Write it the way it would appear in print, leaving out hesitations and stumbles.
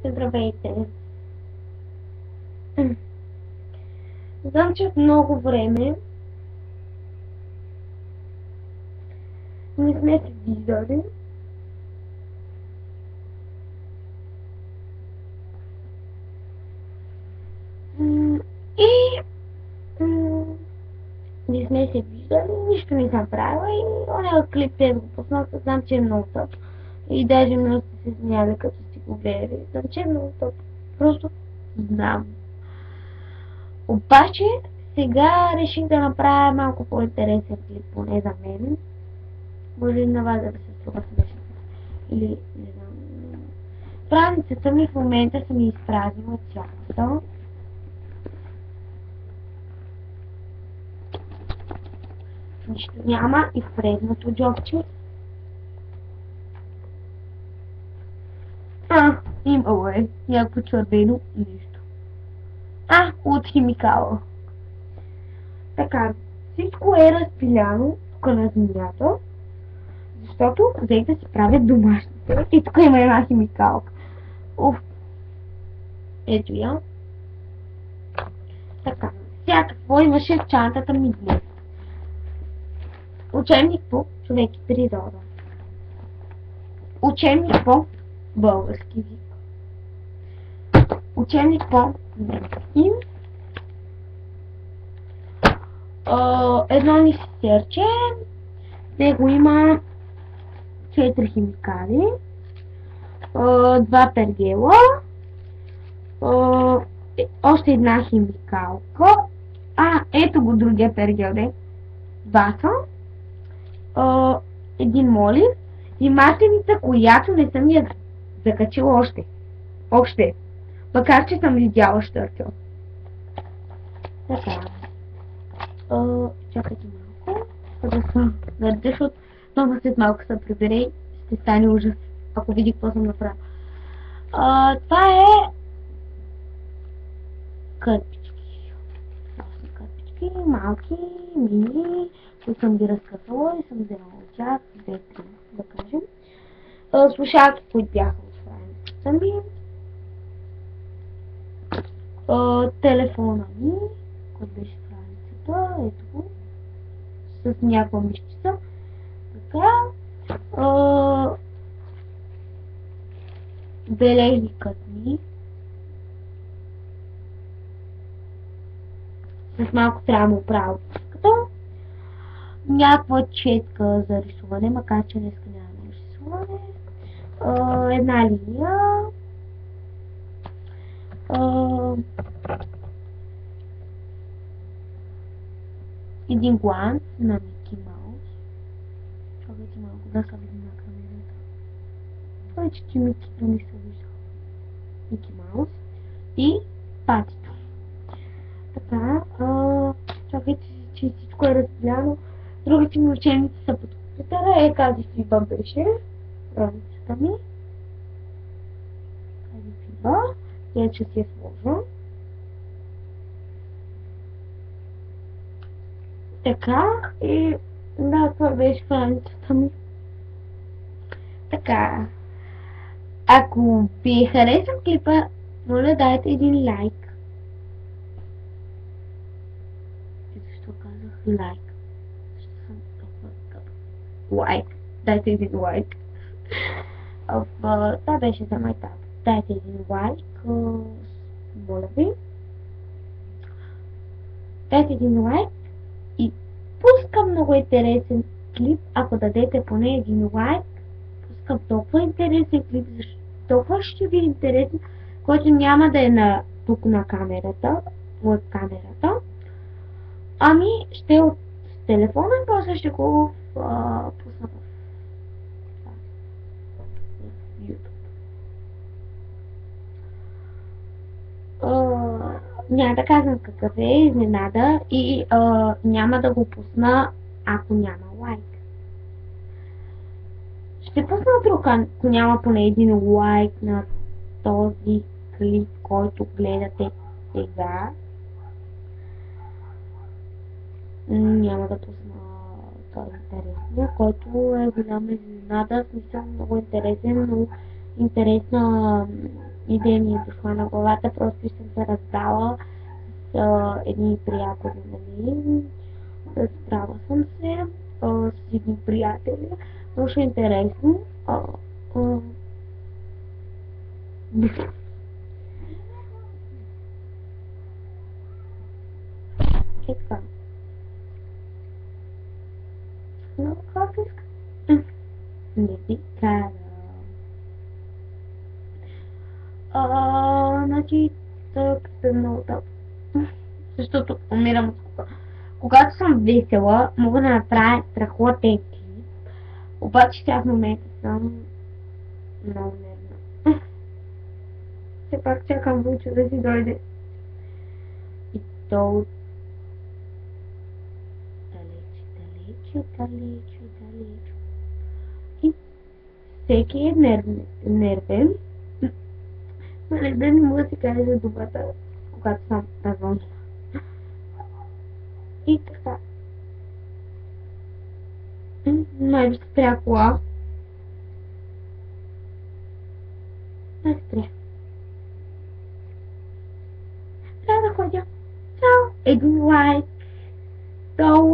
Здравейте! Знам, че от много време не сме се виждали. И не сме се виждали, нищо не съм правила и оня клип те го пуснал, знам, че е много топ. И даже много сте се смяли, като сте го гледали. Знам, че е много топ. Просто знам. Обаче, сега реших да направя малко по-интересен клип, поне за мен. Може и на вас да се струва смешно. Или, не знам. Страницата ми в момента съм изпразнила цялата. Нищо няма и в предното джобче. Имало е някакво червено нещо. От химикала. Така, всичко е разпиляно тук на земята, защото взех да си правя домашните. И тук има една химикалка. Ето я. Така, сега какво имаше в чантата ми днес? Учебник по човек и природа. Учебник по български език. Учебник по немски. Едно листче. В него има 4 химикали. 2 пергела. Още една химикалка. Ето го другия пергел, де. 2 са. Един молив и материца, която не съм я закачила още. Макар че съм видяла щърчо. Така. Чакайте малко. Да се наредя, защото много след малко се прибере и ще стане ужас, ако види какво съм направила. Това е кърпички. Кърпички, малки, мини, които съм ги разкъсала и съм взела от тях 2-3, да кажем. Слушалки, които бяха от страницата ми. Телефона ми, който беше страницата, ето го, с някаква мишчица. Така. Бележникът ми. С малко трябва да му оправя опуската. Някаква четка за рисуване, макар че днес нямаме рисуване. Една линия. Един гланц на Мики Маус. Чакайте малко да се видим на камерата. Повече, че Микито не се вижда. Мики Маус. И патито. Така, чакайте, че всичко е разпиляно. Другите ми ученици са под компютъра. Тази фиба беше. Страницата ми. Тази фиба. Я ще си я сложа. Така, и да, това беше страницата ми. Така, ако ви харесва клипа, моля дайте един лайк. Защо казах лайк? Защо съм толкова лайк? Дайте един лайк. Това беше за майтап. Дайте един лайк, моля ви. Дайте един лайк и пускам много интересен клип, ако дадете поне един лайк. Пускам толкова интересен клип, защото толкова ще ви е интересен, който няма да е тук на камерата, от камерата. Ще от телефона и после ще го пусна в YouTube. Няма да казвам какъв е, изненада, и няма да го пусна, ако няма лайк. Ще пусна друг, ако няма поне един лайк на този клип, който гледате сега. Няма да пусна този интересния, който е голяма изненада, смисъл много интересен, но интересна идея ми е дошла на главата, просто съм се разбрала с едни приятели, нали? Разправя съм се с едни приятели. Много интересно. Е така. Но как иска? Не ви карам. Значи, тък е много тъп. Защото умирам от скука. Когато съм весела, мога да направя страхотен клип. Обаче сега в момента съм много нервна. Все пак чакам Вучо да си дойде. И то далече. И всеки е нервен. Нали, да не мога да си кажа думата, когато съм навън. И така. Май би спря кола. Май спря. Трябва да ходя. Чао! Един лайк. Долу.